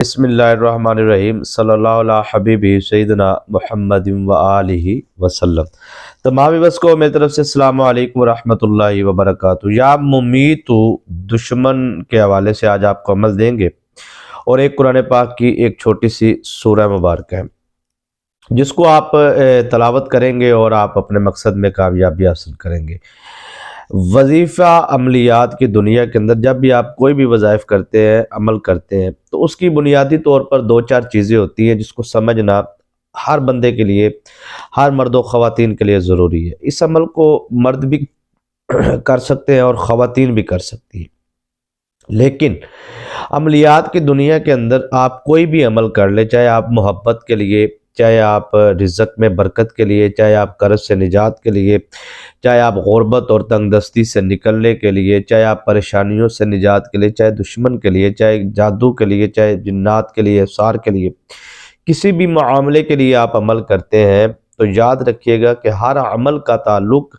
بسم اللہ الرحمن الرحیم صلی اللہ علیہ حبیبی سیدنا محمد و آلہ وسلم۔ تمام ویورز کو میری طرف سے السلام علیکم ورحمۃ اللہ وبرکاتہ۔ یا ممیت دشمن کے حوالے سے آج آپ کو عمل دیں گے اور ایک قرآن پاک کی ایک چھوٹی سی سورہ مبارکہ ہے جس کو آپ تلاوت کریں گے اور آپ اپنے مقصد میں کامیابی حاصل کریں گے۔ وظیفہ عملیات کی دنیا کے اندر جب بھی آپ کوئی بھی وظائف کرتے ہیں، عمل کرتے ہیں، تو اس کی بنیادی طور پر دو چار چیزیں ہوتی ہیں جس کو سمجھنا ہر بندے کے لیے، ہر مرد و خواتین کے لیے ضروری ہے۔ اس عمل کو مرد بھی کر سکتے ہیں اور خواتین بھی کر سکتی ہیں، لیکن عملیات کی دنیا کے اندر آپ کوئی بھی عمل کر لیں، چاہے آپ محبت کے لیے، چاہے آپ رزق میں برکت کے لیے، چاہے آپ قرض سے نجات کے لیے، چاہے آپ غربت اور تنگ دستی سے نکلنے کے لیے، چاہے آپ پریشانیوں سے نجات کے لیے، چاہے دشمن کے لیے، چاہے جادو کے لیے، چاہے جنات کے لیے، سار کے لیے، کسی بھی معاملے کے لیے آپ عمل کرتے ہیں، تو یاد رکھیے گا کہ ہر عمل کا تعلق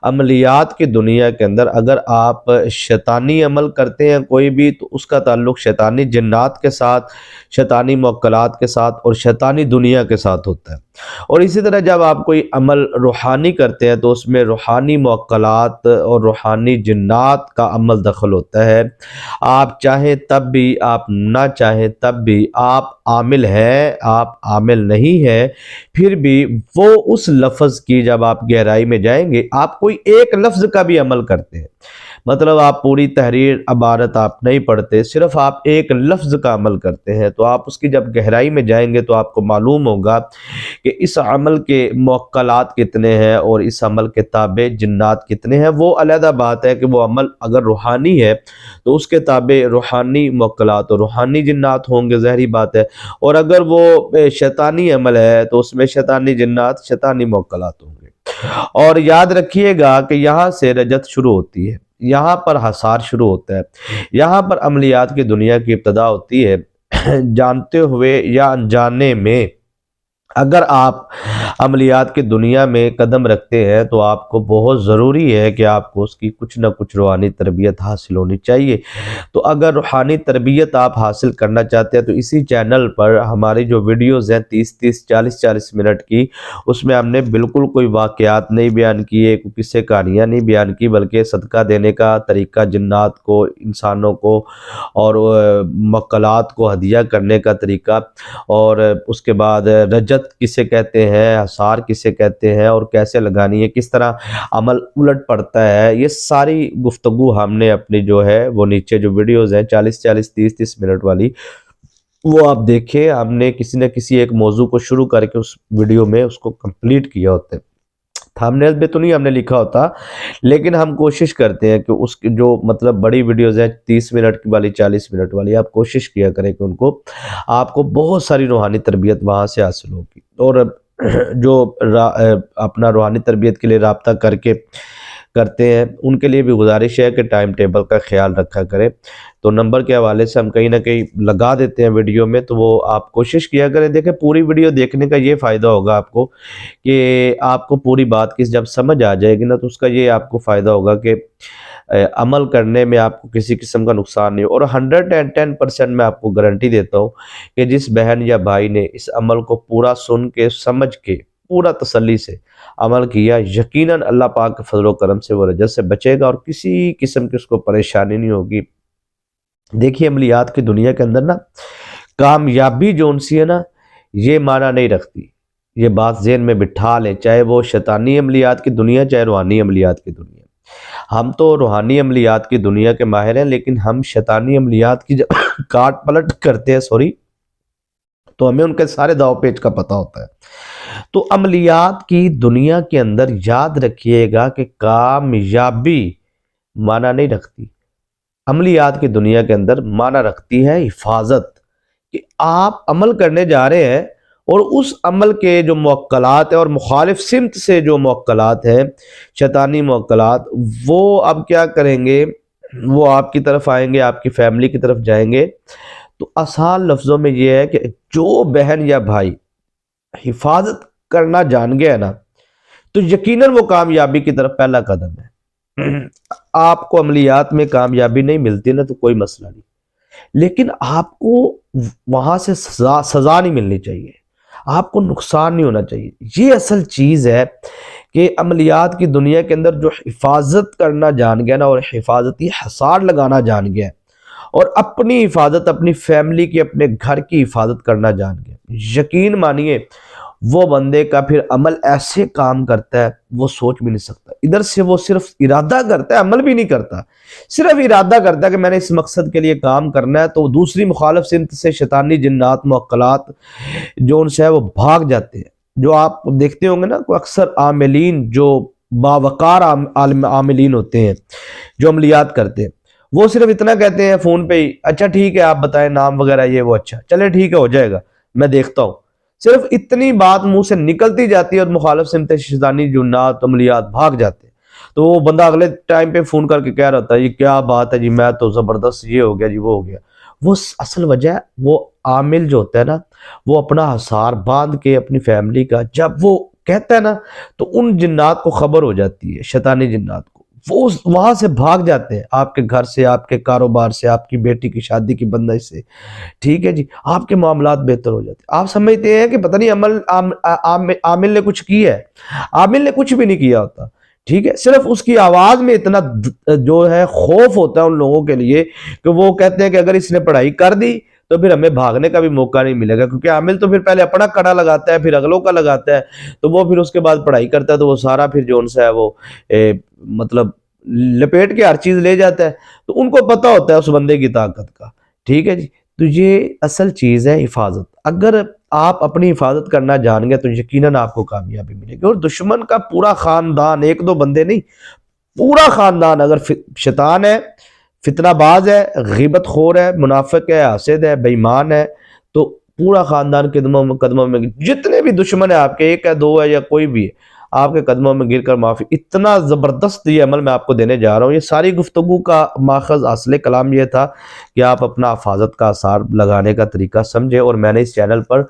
عملیات کی دنیا کے اندر، اگر آپ شیطانی عمل کرتے ہیں کوئی بھی، تو اس کا تعلق شیطانی جنات کے ساتھ، شیطانی موکلات کے ساتھ اور شیطانی دنیا کے ساتھ ہوتا ہے۔ اور اسی طرح جب آپ کوئی عمل روحانی کرتے ہیں تو اس میں روحانی موکلات اور روحانی جنات کا عمل دخل ہوتا ہے۔ آپ چاہیں تب بھی، آپ نہ چاہیں تب بھی، آپ عامل ہیں، آپ عامل نہیں ہیں، پھر بھی وہ اس لفظ کی جب آپ گہرائی میں جائیں گے، آپ کوئی ایک لفظ کا بھی عمل کرتے ہیں، مطلب آپ پوری تحریر عبارت آپ نہیں پڑھتے، صرف آپ ایک لفظ کا عمل کرتے ہیں، تو آپ اس کی جب گہرائی میں جائیں گے تو آپ کو معلوم ہوگا کہ اس عمل کے موکلات کتنے ہیں اور اس عمل کے تابع جنات کتنے ہیں۔ وہ علیحدہ بات ہے کہ وہ عمل اگر روحانی ہے تو اس کے تابع روحانی موکلات اور روحانی جنات ہوں گے، ظاہری بات ہے، اور اگر وہ شیطانی عمل ہے تو اس میں شیطانی جنات، شیطانی موکلات ہوں گے۔ اور یاد رکھیے گا کہ یہاں سے رجت شروع ہوتی ہے، یہاں پر حصار شروع ہوتا ہے، یہاں پر عملیات کی دنیا کی ابتدا ہوتی ہے۔ جانتے ہوئے یا انجانے میں اگر آپ عملیات کی دنیا میں قدم رکھتے ہیں تو آپ کو بہت ضروری ہے کہ آپ کو اس کی کچھ نہ کچھ روحانی تربیت حاصل ہونی چاہیے۔ تو اگر روحانی تربیت آپ حاصل کرنا چاہتے ہیں تو اسی چینل پر ہماری جو ویڈیوز ہیں 30 40 منٹ کی، اس میں ہم نے بالکل کوئی واقعات نہیں بیان کیے، کوئی قصے کہانیاں نہیں بیان کی، بلکہ صدقہ دینے کا طریقہ، جنات کو، انسانوں کو اور موکلات کو ہدیہ کرنے کا طریقہ، اور اس کے بعد رجت کسے کہتے ہیں، حصار کسے کہتے ہیں اور کیسے لگانی ہے، کس طرح عمل الٹ پڑتا ہے، یہ ساری گفتگو ہم نے اپنی جو ہے وہ نیچے جو ویڈیوز ہیں 40 30 منٹ والی، وہ آپ دیکھیں، ہم نے کسی نہ کسی ایک موضوع کو شروع کر کے اس ویڈیو میں اس کو کمپلیٹ کیا ہوتا ہے۔ تھامنیل پہ تو نہیں ہم نے لکھا ہوتا، لیکن ہم کوشش کرتے ہیں کہ اس کی جو مطلب بڑی ویڈیوز ہیں 30 منٹ کی والی، 40 منٹ والی، آپ کوشش کیا کریں کہ ان کو آپ کو بہت ساری روحانی تربیت وہاں سے حاصل ہوگی۔ اور جو اپنا روحانی تربیت کے لیے رابطہ کر کے کرتے ہیں ان کے لیے بھی گزارش ہے کہ ٹائم ٹیبل کا خیال رکھا کریں۔ تو نمبر کے حوالے سے ہم کہیں نہ کہیں لگا دیتے ہیں ویڈیو میں، تو وہ آپ کوشش کیا کریں۔ دیکھیں پوری ویڈیو دیکھنے کا یہ فائدہ ہوگا آپ کو کہ آپ کو پوری بات کی جب سمجھ آ جائے گی نا، تو اس کا یہ آپ کو فائدہ ہوگا کہ عمل کرنے میں آپ کو کسی قسم کا نقصان نہیں ہو۔ اور 110% میں آپ کو گارنٹی دیتا ہوں کہ جس بہن یا بھائی نے اس عمل کو پورا سن کے، سمجھ کے، پورا تسلی سے عمل کیا، یقیناً اللہ پاک کے فضل و کرم سے وہ رجت سے بچے گا اور کسی قسم کی اس کو پریشانی نہیں ہوگی۔ دیکھیے عملیات کی دنیا کے اندر نا، کامیابی جو ان سی ہے نا، یہ معنی نہیں رکھتی، یہ بات ذہن میں بٹھا لیں، چاہے وہ شیطانی عملیات کی دنیا، چاہے روحانی عملیات کی دنیا۔ ہم تو روحانی عملیات کی دنیا کے ماہر ہیں، لیکن ہم شیطانی عملیات کی جب کاٹ پلٹ کرتے ہیں تو ہمیں ان کے سارے داؤ پیچ کا پتہ ہوتا ہے۔ تو عملیات کی دنیا کے اندر یاد رکھیے گا کہ کامیابی معنی نہیں رکھتی، عملیات کی دنیا کے اندر معنی رکھتی ہے حفاظت، کہ آپ عمل کرنے جا رہے ہیں اور اس عمل کے جو موکلات ہیں اور مخالف سمت سے جو موکلات ہیں، شیطانی موکلات، وہ اب کیا کریں گے، وہ آپ کی طرف آئیں گے، آپ کی فیملی کی طرف جائیں گے۔ تو آسان لفظوں میں یہ ہے کہ جو بہن یا بھائی حفاظت کرنا جان گیا ہے نا، تو یقیناً وہ کامیابی کی طرف پہلا قدم ہے۔ آپ کو عملیات میں کامیابی نہیں ملتی نا، تو کوئی مسئلہ نہیں، لیکن آپ کو وہاں سے سزا نہیں ملنی چاہیے، آپ کو نقصان نہیں ہونا چاہیے۔ یہ اصل چیز ہے کہ عملیات کی دنیا کے اندر جو حفاظت کرنا جان گیا نا، اور حفاظتی حصار لگانا جان گیا، اور اپنی حفاظت، اپنی فیملی کی، اپنے گھر کی حفاظت کرنا جان گیا، یقین مانیے وہ بندے کا پھر عمل ایسے کام کرتا ہے وہ سوچ بھی نہیں سکتا۔ ادھر سے وہ صرف ارادہ کرتا ہے، عمل بھی نہیں کرتا، صرف ارادہ کرتا ہے کہ میں نے اس مقصد کے لیے کام کرنا ہے، تو دوسری مخالف سمت سے شیطانی جنات معقلات جو ان سے ہے وہ بھاگ جاتے ہیں۔ جو آپ دیکھتے ہوں گے نا، کوئی اکثر عاملین جو باوقار عاملین ہوتے ہیں جو عملیات کرتے ہیں، وہ صرف اتنا کہتے ہیں فون پہ ہی، اچھا ٹھیک ہے آپ بتائیں نام وغیرہ یہ وہ، اچھا چلے ٹھیک ہے ہو جائے گا میں دیکھتا ہوں، صرف اتنی بات منہ سے نکلتی جاتی ہے اور مخالف سمت شیطانی جنات عملیات بھاگ جاتے ہیں۔ تو وہ بندہ اگلے ٹائم پہ فون کر کے کہہ رہا ہوتا ہے یہ کیا بات ہے جی، میں تو زبردست یہ ہو گیا جی وہ ہو گیا۔ وہ اصل وجہ ہے وہ عامل جو ہوتا ہے نا، وہ اپنا حصار باندھ کے اپنی فیملی کا جب وہ کہتا ہے نا، تو ان جنات کو خبر ہو جاتی ہے، شیطانی جنات کو، وہ وہاں سے بھاگ جاتے ہیں، آپ کے گھر سے، آپ کے کاروبار سے، آپ کی بیٹی کی شادی کی بندش سے، ٹھیک ہے جی، آپ کے معاملات بہتر ہو جاتے ہیں۔ آپ سمجھتے ہیں کہ پتہ نہیں عامل نے کچھ کیا ہے، عامل نے کچھ بھی نہیں کیا ہوتا، ٹھیک ہے، صرف اس کی آواز میں اتنا جو ہے خوف ہوتا ہے ان لوگوں کے لیے کہ وہ کہتے ہیں کہ اگر اس نے پڑھائی کر دی تو پھر ہمیں بھاگنے کا بھی موقع نہیں ملے گا، کیونکہ عامل تو پھر پہلے اپنا کڑا لگاتا ہے، پھر اگلوں کا لگاتا ہے، تو وہ پھر اس کے بعد پڑھائی کرتا ہے تو وہ سارا پھر جو ان سے ہے وہ مطلب لپیٹ کے ہر چیز لے جاتا ہے، تو ان کو پتہ ہوتا ہے اس بندے کی طاقت کا، ٹھیک ہے جی۔ تو یہ اصل چیز ہے حفاظت، اگر آپ اپنی حفاظت کرنا جان گے تو یقیناً آپ کو کامیابی ملے گی۔ اور دشمن کا پورا خاندان، ایک دو بندے نہیں، پورا خاندان اگر شیطان ہے، فتنہ باز ہے، غیبت خور ہے، منافق ہے، حاسد ہے، بے ایمان ہے، تو پورا خاندان قدموں میں جتنے بھی دشمن ہیں آپ کے، ایک ہے دو ہے یا کوئی بھی ہے، آپ کے قدموں میں گر کر معافی۔ اتنا زبردست یہ عمل میں آپ کو دینے جا رہا ہوں۔ یہ ساری گفتگو کا ماخذ اصل کلام یہ تھا کہ آپ اپنا حفاظت کا آثار لگانے کا طریقہ سمجھے، اور میں نے اس چینل پر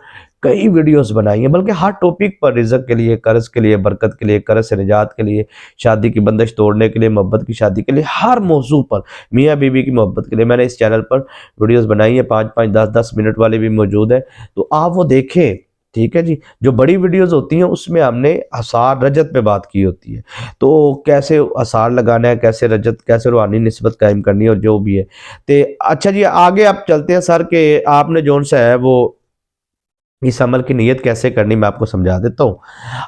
کئی ویڈیوز بنائی ہیں، بلکہ ہر ٹاپک پر، رزق کے لیے، قرض کے لیے، برکت کے لیے، قرض سے نجات کے لیے، شادی کی بندش توڑنے کے لیے، محبت کی شادی کے لیے، ہر موضوع پر، میاں بیوی کی محبت کے لیے میں نے اس چینل پر ویڈیوز بنائی ہیں، 5 10 منٹ والے بھی موجود ہیں، تو آپ وہ دیکھیں، ٹھیک ہے جی۔ جو بڑی ویڈیوز ہوتی ہیں اس میں ہم نے آثار رجت پہ بات کی ہوتی ہے، تو کیسے آثار لگانا ہے، کیسے رجت، کیسے روحانی نسبت قائم کرنی ہے، اور جو بھی ہے۔ تو اچھا جی آگے آپ چلتے ہیں سر، کہ آپ نے جون سا ہے وہ اس عمل کی نیت کیسے کرنی، میں آپ کو سمجھا دیتا ہوں۔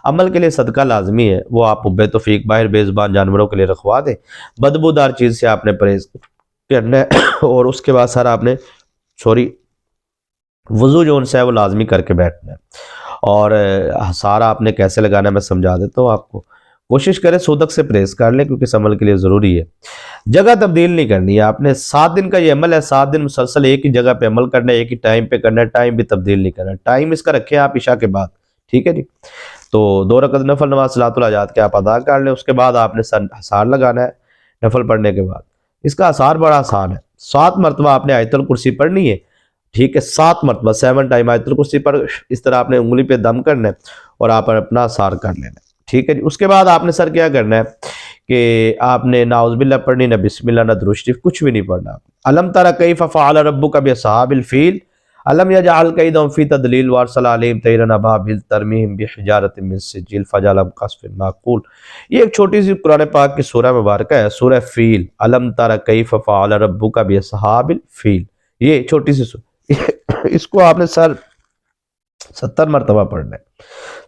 عمل کے لیے صدقہ لازمی ہے، وہ آپ بے توفیق باہر بے زبان جانوروں کے لیے رکھوا دیں، بدبودار چیز سے آپ نے پرہیز کرنا ہے، اور اس کے بعد سر آپ نے وضو جو ان سے ہے وہ لازمی کر کے بیٹھنا ہے، اور حصار آپ نے کیسے لگانا ہے میں سمجھا دیتا ہوں آپ کو۔ کوشش کریں صودق سے پرہیز کر لیں، کیونکہ اس عمل کے لیے ضروری ہے۔ جگہ تبدیل نہیں کرنی ہے آپ نے، 7 دن کا یہ عمل ہے، 7 دن مسلسل ایک ہی جگہ پہ عمل کرنا ہے، ایک ہی ٹائم پہ کرنا ہے، ٹائم بھی تبدیل نہیں کرنا ہے، ٹائم اس کا رکھیں آپ عشاء کے بعد، ٹھیک ہے جی۔ تو 2 رکعت نفل نماز صلاۃ الحاجات کے آپ ادا کر لیں، اس کے بعد آپ نے حصار لگانا ہے نفل پڑھنے کے بعد۔ اس کا حصار بڑا آسان ہے، 7 مرتبہ آپ نے آیت الکرسی پڑھنی ہے، ٹھیک ہے، 7 مرتبہ 7 ٹائم آیت الکرسی پر اس طرح آپ نے انگلی پہ دم کرنا ہے، اور آپ اپنا حصار کر لینا ہے، ٹھیک ہے جی۔ اس کے بعد آپ نے سر کیا کرنا ہے کہ آپ نے ناؤذ باللہ پڑھنی، نہ بسم اللہ، نہ درود شریف، کچھ بھی نہیں پڑھنا۔ علم تر کیف فعل ربک باصحاب الفیل علم یجعل کیدہم فی تضلیل وارسل علیہم طیرا ابابیل ترمیہم بحجارۃ من سجیل فجعلہم کعصف مأکول۔ یہ ایک چھوٹی سی قرآن پاک کی سورہ مبارکہ ہے، سورہ فیل، علم تر کیف فعل ربک باصحاب الفیل، یہ چھوٹی سی سورہ، اس کو آپ نے سر 70 مرتبہ پڑھنا ہے۔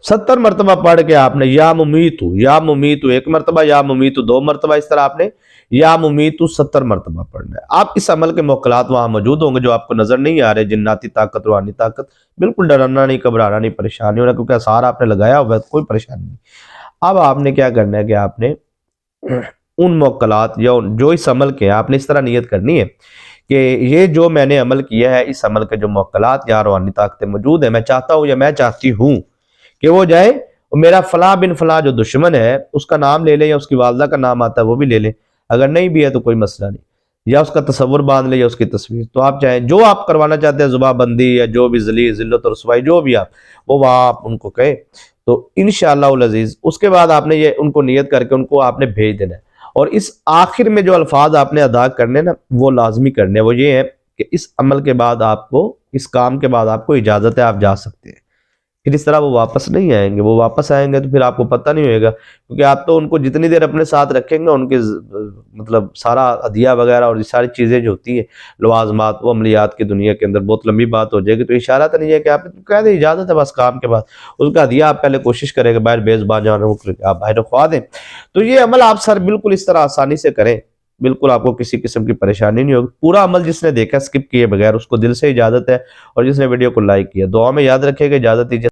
70 مرتبہ پڑھ کے آپ نے یا ممیتو 1 مرتبہ، یا ممیتو 2 مرتبہ، اس طرح آپ نے یا ممیتو 70 مرتبہ پڑھنا ہے۔ آپ اس عمل کے موکلات وہاں موجود ہوں گے جو آپ کو نظر نہیں آ رہے، جناتی طاقت، روحانی طاقت، بالکل ڈرانا نہیں، گھبرانا نہیں، پریشان نہیں ہونا، کیونکہ اثار آپ نے لگایا ہوا ہے، کوئی پریشانی نہیں۔ اب آپ نے کیا کرنا ہے کہ آپ نے ان موکلات یا جو اس عمل کے آپ نے اس طرح نیت کرنی ہے کہ یہ جو میں نے عمل کیا ہے، اس عمل کے جو موکلات یا روحانی طاقتیں موجود ہیں، میں چاہتا ہوں یا میں چاہتی ہوں کہ وہ جائے، میرا فلاں بن فلاں جو دشمن ہے اس کا نام لے لیں، یا اس کی والدہ کا نام آتا ہے وہ بھی لے لیں، اگر نہیں بھی ہے تو کوئی مسئلہ نہیں، یا اس کا تصور باندھ لیں یا اس کی تصویر، تو آپ چاہیں جو آپ کروانا چاہتے ہیں، زباں بندی یا جو بھی ذلت اور رسوائی جو بھی آپ، وہ وہاں آپ ان کو کہیں، تو انشاءاللہ العزیز اس کے بعد آپ نے یہ ان کو نیت کر کے ان کو آپ نے بھیج دینا ہے۔ اور اس آخر میں جو الفاظ آپ نے ادا کرنے نا وہ لازمی کرنے، وہ یہ ہیں کہ اس عمل کے بعد آپ کو، اس کام کے بعد آپ کو اجازت ہے، آپ جا سکتے ہیں. پھر اس طرح وہ واپس نہیں آئیں گے. وہ واپس آئیں گے تو پھر آپ کو پتہ نہیں ہوئے گا، کیونکہ آپ تو ان کو جتنی دیر اپنے ساتھ رکھیں گے ان کے مطلب سارا ہدیہ وغیرہ اور یہ ساری چیزیں جو ہوتی ہیں لوازمات، وہ عملیات کی دنیا کے اندر بہت لمبی بات ہو جائے گی. تو اشارہ تو نہیں ہے کہ آپ کہہ دیں اجازت ہے بس کام کے بعد، اس کا ہدیہ آپ پہلے کوشش کریں کہ باہر بیز با جانا آپ باہر رکھوا دیں. تو یہ عمل آپ سر بالکل اس طرح آسانی سے کریں، بالکل آپ کو کسی قسم کی پریشانی نہیں ہوگی. پورا عمل جس نے دیکھا سکپ کیے بغیر، اس کو دل سے اجازت ہے، اور جس نے ویڈیو کو لائک کیا. دعا میں یاد رکھے گا. اجازت دیجیے.